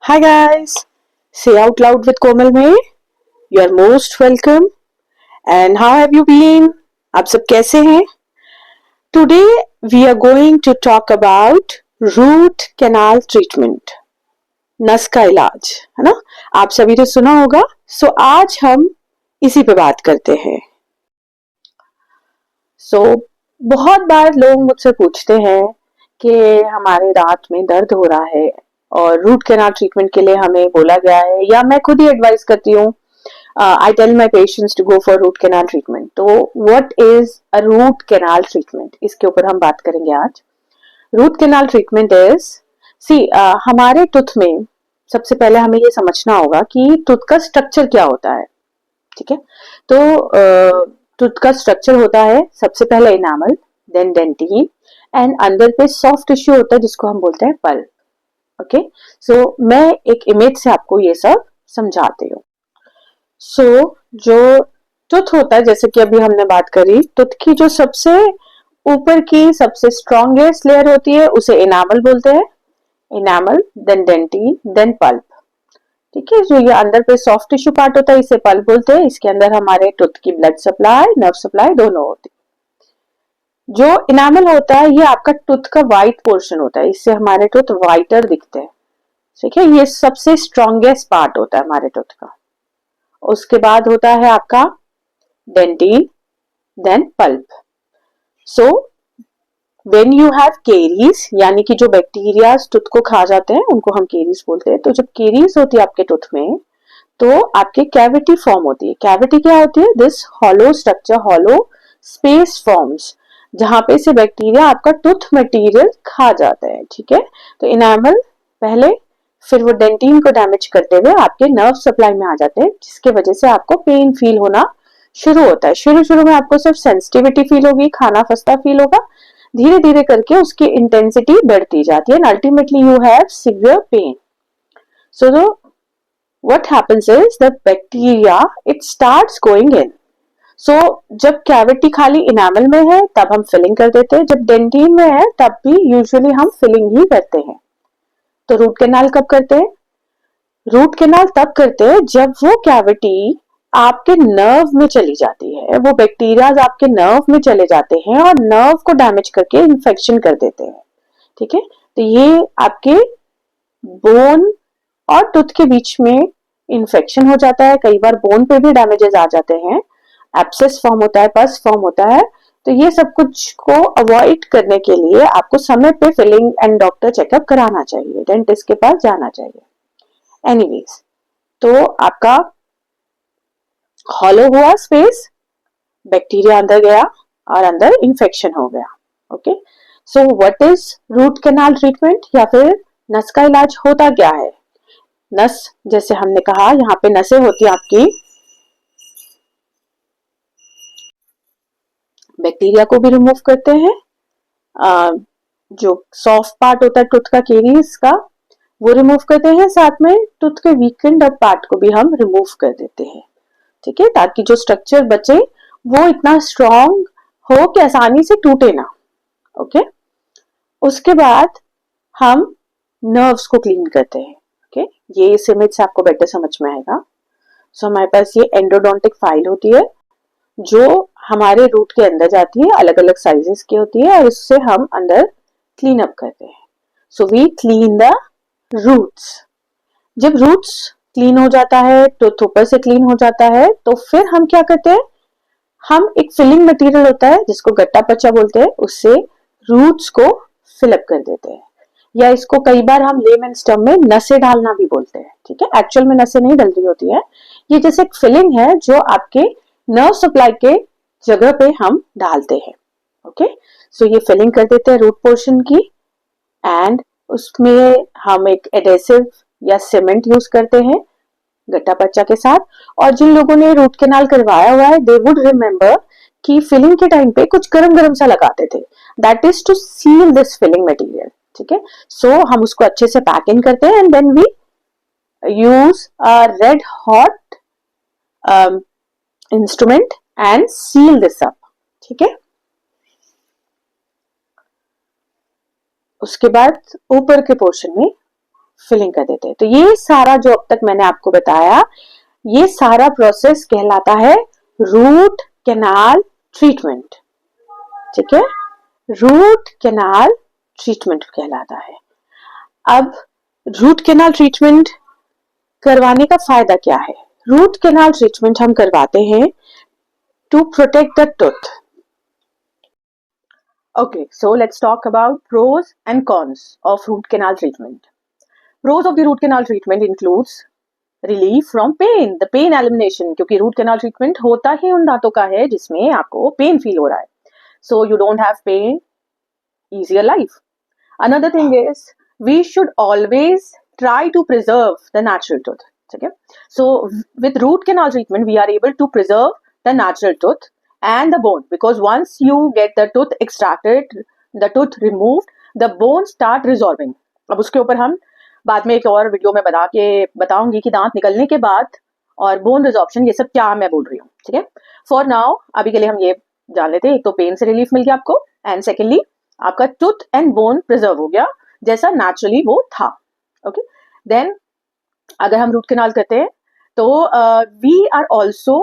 Hi guys, say out loud with Komal May. You are most welcome. And how have you been? आप सब कैसे हैं? Today we are going to talk about root canal treatment. नस का इलाज, है ना? आप सभी ने सुना होगा. So आज हम इसी पे बात करते हैं. So बहुत बार लोग मुझसे पूछते हैं कि हमारे दांत में दर्द हो रहा है और रूट कैनाल ट्रीटमेंट के लिए हमें बोला गया है या मैं खुद ही एडवाइस करती हूँ. I tell my patients to go for root canal treatment. तो what is a root canal treatment? इसके ऊपर हम बात करेंगे आज. Root canal treatment is, हमारे टूथ में सबसे पहले हमें ये समझना होगा कि टूथ का स्ट्रक्चर क्या होता है. ठीक है, तो टूथ का स्ट्रक्चर होता है सबसे पहले इनामल, देन डेंटिन एंड अंदर पे सॉफ्ट टिश्यू होता है जिसको हम बोलते हैं पल्प. ओके, सो मैं एक इमेज से आपको ये सब समझाती हूँ. सो जो टूथ होता है, जैसे कि अभी हमने बात करी, टूथ की जो सबसे ऊपर की सबसे स्ट्रॉन्गेस्ट लेयर होती है उसे इनामल बोलते हैं. Enamel, then dentin, then pulp. ठीक है, जो ये अंदर पे सॉफ्ट टिश्यू पार्ट होता है इसे पल्प बोलते हैं. इसके अंदर हमारे टूथ की ब्लड सप्लाई, नर्व सप्लाई दोनों होती है. जो इनामल होता है ये आपका टूथ का व्हाइट पोर्शन होता है, इससे हमारे टूथ व्हाइटर दिखते हैं. ठीक है, ये सबसे स्ट्रॉन्गेस्ट पार्ट होता है हमारे टूथ का. उसके बाद होता है आपका dentin, then pulp. So when you have caries, यानी कि जो बैक्टीरिया टूथ को खा जाते हैं उनको हम केरीज बोलते हैं. तो जब केरीज होती है आपके टूथ में तो आपके कैविटी फॉर्म होती है. कैविटी क्या होती है? This hollow structure, hollow space forms जहां पे से बैक्टीरिया आपका टूथ मटेरियल खा जाता है. ठीक है, तो इनामल पहले, फिर वो डेंटिन को डैमेज करते हुए आपके नर्व सप्लाई में आ जाते हैं, जिसके वजह से आपको पेन फील होना शुरू होता है. शुरू में आपको सिर्फ सेंसिटिविटी फील होगी, खाना फंसता फील होगा. धीरे धीरे करके उसकी इंटेंसिटी बढ़ती जाती है. Ultimately you have severe pain. So what happens is the bacteria it starts going in. So जब कैविटी खाली इनामल में है तब हम फिलिंग कर देते हैं, जब डेंटिन में है तब भी यूजुअली हम फिलिंग ही करते हैं. तो रूट कैनाल कब करते हैं? रूट कैनाल तब करते हैं जब वो कैविटी आपके नर्व में चली जाती है, वो बैक्टीरिया आपके नर्व में चले जाते हैं और नर्व को डैमेज करके इन्फेक्शन कर देते हैं. ठीक है, तो ये आपके बोन और टूथ के बीच में इन्फेक्शन हो जाता है. कई बार बोन पे भी डैमेजेस आ जाते हैं, एब्सेस फॉर्म होता है, पस फॉर्म होता है. तो ये सब कुछ को अवॉइड करने के लिए आपको समय पे फिलिंग एंड डॉक्टर चेकअप कराना चाहिए, डेंटिस्ट के पास जाना चाहिए. एनीवेज, तो आपका हॉलो हुआ स्पेस, बैक्टीरिया अंदर गया और अंदर इन्फेक्शन हो गया. Okay, so what is root canal treatment या फिर नस का इलाज होता क्या है? नस, जैसे हमने कहा, यहाँ पे नसें होती है आपकी, बैक्टीरिया को भी रिमूव करते हैं. जो सॉफ्ट पार्ट होता है टूथ का, केरीज का, वो रिमूव करते हैं. साथ में टूथ के वीकेंड अप पार्ट को भी हम रिमूव कर देते हैं. ठीक है, ताकि जो स्ट्रक्चर बचे वो इतना स्ट्रॉन्ग हो कि आसानी से टूटे ना. ओके, उसके बाद हम नर्व्स को क्लीन करते हैं. ओके, ये इस इमेज से आपको बेटर समझ में आएगा. सो हमारे पास ये एंडोडोंटिक फाइल होती है जो हमारे रूट के अंदर जाती है, अलग अलग साइजेस की होती है और इससे हम अंदर क्लीन अप करते हैं. So we clean the roots. जब रूट्स क्लीन हो जाता है, टूथ ऊपर से क्लीन हो जाता है, तो फिर हम क्या करते हैं? हम एक फिलिंग मटेरियल होता है जिसको गट्टा पच्चा बोलते हैं, उससे रूट्स को फिलअप कर देते हैं. या इसको कई बार हम लेमन्स टर्म में नसें डालना भी बोलते हैं. ठीक है, एक्चुअल में नसें नहीं डल रही होती है, ये जैसे एक फिलिंग है जो आपके नर्व सप्लाई के जगह पे हम डालते हैं. ओके, सो ये फिलिंग कर देते हैं रूट पोर्शन की एंड उसमें हम एक एडेसिव या सीमेंट यूज करते हैं गट्टा पच्चा के साथ. और जिन लोगों ने रूट कैनाल करवाया हुआ है दे वुड रिमेम्बर कि फिलिंग के टाइम पे कुछ गरम गरम सा लगाते थे, that is to seal this filling material. ठीक है, सो हम उसको अच्छे से पैक इन करते हैं and then we use a red hot instrument and seal this up. ठीक है, उसके बाद ऊपर के पोर्शन में फिलिंग कर देते हैं। तो ये सारा जो अब तक मैंने आपको बताया, ये सारा प्रोसेस कहलाता है रूट कैनाल ट्रीटमेंट। ठीक है, रूट कैनाल ट्रीटमेंट कहलाता है। अब रूट कैनाल ट्रीटमेंट करवाने का फायदा क्या है? रूट कैनाल ट्रीटमेंट हम करवाते हैं to protect the tooth. Okay, so let's talk about pros and cons of root canal treatment. Pros of the root canal treatment includes relief from pain, the pain elimination, क्योंकि root canal treatment होता ही उन दांतों का है जिसमें आपको pain feel हो रहा है. So you don't have pain, easier life. Another thing is we should always try to preserve the natural tooth. Okay? So with root canal treatment we are able to preserve the natural tooth and the bone, because once you get the tooth extracted, the tooth removed, the bone start resolving. अब उसके ऊपर हम बाद में एक और video में बताऊंगी कि दांत निकलने के बाद और बोन रिजॉर्प्शन ये सब क्या मैं बोल रही हूँ. ठीक है, फॉर नाउ अभी के लिए हम ये जान लेते हैं. एक तो पेन से रिलीफ मिल गया आपको, एंड सेकेंडली आपका टूथ एंड बोन प्रिजर्व हो गया जैसा नेचुरली वो था. ओके, देन अगर हम रूट कैनाल करते हैं तो we are also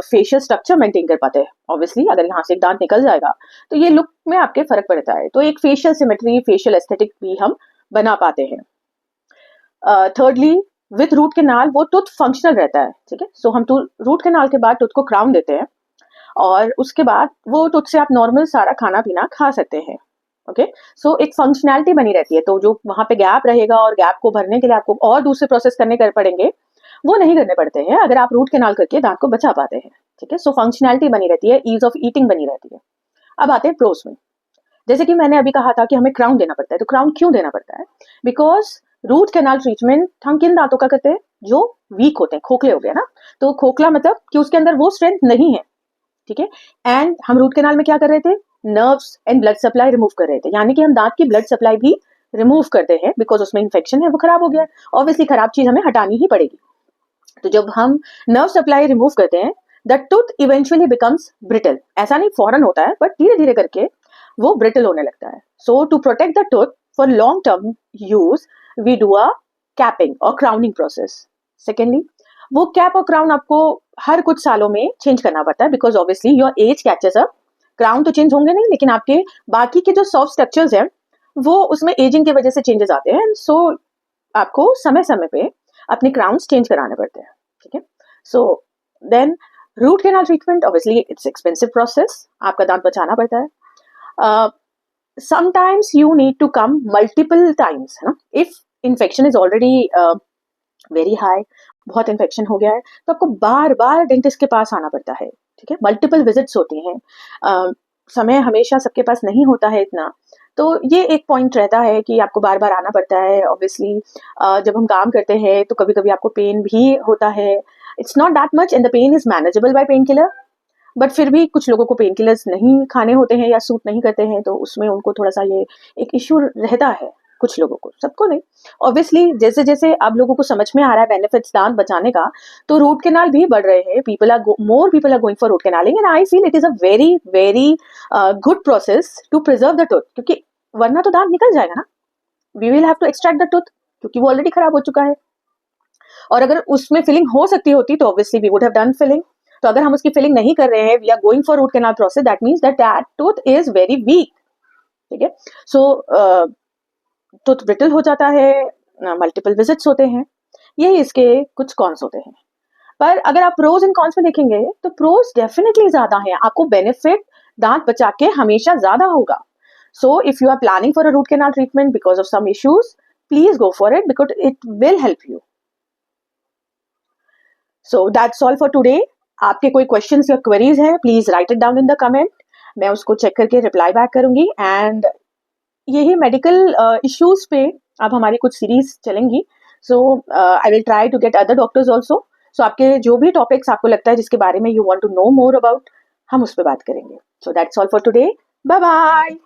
facial structure maintain कर पाते हैं. ऑब्वियसली अगर यहाँ से एक दांत निकल जाएगा तो ये लुक में आपके फर्क पड़ता है, तो एक फेशियल सिमेट्री, फेशियल एस्थेटिक भी हम बना पाते हैं. थर्डली विथ रूट कैनाल वो टूथ फंक्शनल रहता है. ठीक है, सो हम रूट कैनाल के बाद टूथ को क्राउन देते हैं और उसके बाद वो टूथ से आप नॉर्मल सारा खाना पीना खा सकते हैं. ओके, सो एक फंक्शनैलिटी बनी रहती है. तो जो वहां पे गैप रहेगा और गैप को भरने के लिए आपको और दूसरे प्रोसेस करने पड़ेंगे, वो नहीं करने पड़ते हैं अगर आप रूट कैनाल करके दांत को बचा पाते हैं. ठीक है, सो फंक्शनैलिटी बनी रहती है, ईज ऑफ ईटिंग बनी रहती है. अब आते हैं प्रोस में. जैसे कि मैंने अभी कहा था कि हमें क्राउन देना पड़ता है, तो क्राउन क्यों देना पड़ता है? बिकॉज रूट कैनाल ट्रीटमेंट हम किन दांतों का करते हैं? जो वीक होते हैं, खोखले हो गए ना. तो खोखला मतलब कि उसके अंदर वो स्ट्रेंथ नहीं है. ठीक है, एंड हम रूट कैनाल में क्या कर रहे थे? Nerves and blood supply remove कर रहे थे, यानी कि हम दांत की ब्लड सप्लाई भी रिमूव करते हैं बिकॉज उसमें इन्फेक्शन है, वो खराब हो गया है. ऑब्वियसली खराब चीज हमें हटानी ही पड़ेगी. तो जब हम नर्व सप्लाई रिमूव करते हैं, the tooth eventually becomes brittle. ऐसा नहीं फौरन होता है, बट धीरे धीरे करके वो ब्रिटल होने लगता है. So to protect the tooth for long term use we do a capping or crowning process. Secondly वो कैप और क्राउन आपको हर कुछ सालों में चेंज करना पड़ता है because obviously your age catches up. Crown तो चेंज होंगे नहीं, लेकिन आपके बाकी के जो सॉफ्ट स्ट्रक्चर्स हैं वो उसमें एजिंग की वजह से चेंजेस आते हैं. सो आपको समय समय पे अपने क्राउन्स चेंज कराने पड़ते हैं. ठीक है, so then root canal treatment obviously it's expensive process, आपका दांत बचाना पड़ता है. Sometimes you need to come multiple times, है ना. If infection is already very high, बहुत इन्फेक्शन हो गया है, तो आपको बार बार डेंटिस्ट के पास आना पड़ता है. ठीक है, मल्टीपल विजिट्स होती हैं. समय हमेशा सबके पास नहीं होता है इतना, तो ये एक पॉइंट रहता है कि आपको बार बार आना पड़ता है. ऑब्वियसली जब हम काम करते हैं तो कभी कभी आपको पेन भी होता है. It's not that much and the pain is manageable by pain killer, but फिर भी कुछ लोगों को पेन किलर्स नहीं खाने होते हैं या सूट नहीं करते हैं, तो उसमें उनको थोड़ा सा ये एक इश्यू रहता है. कुछ लोगों को, सबको नहीं. ऑब्वियसली जैसे जैसे अब लोगों को समझ में आ रहा है बेनिफिट्स दांत बचाने का, तो रूट कैनाल भी बढ़ रहे हैं. More people are going for root canaling and I feel it is a very very good process to preserve the tooth, क्योंकि वरना तो दांत निकल जाएगा ना. We will have to extract the tooth क्योंकि वो ऑलरेडी खराब हो चुका है. और अगर उसमें फिलिंग हो सकती होती तो obviously we would have done filling. तो अगर हम उसकी फिलिंग नहीं कर रहे हैं, we are going for root canal process, that means that tooth is very weak. ठीक है, सो टूथ ब्रिटल हो जाता है, मल्टीपल विजिट्स होते हैं. यही इसके कुछ कॉन्स होते हैं. पर अगर आप प्रोज एंड कॉन्स में देखेंगे तो प्रोज डेफिनेटली ज्यादा है. आपको बेनिफिट दांत बचा के हमेशा ज्यादा होगा. So if you are planning for a root canal treatment because of some issues, please go for it because it will help you. So that's all for today. आपके कोई क्वेश्चंस या क्वेरीज हैं, please write it down in the comment. मैं उसको check करके reply back करूंगी. And यही medical issues पे अब हमारी कुछ सीरीज चलेंगी. So I will try to get other doctors also. सो आपके जो भी टॉपिक्स आपको लगता है जिसके बारे में you want to know more about, हम उस पर बात करेंगे. So that's all for today. Bye bye.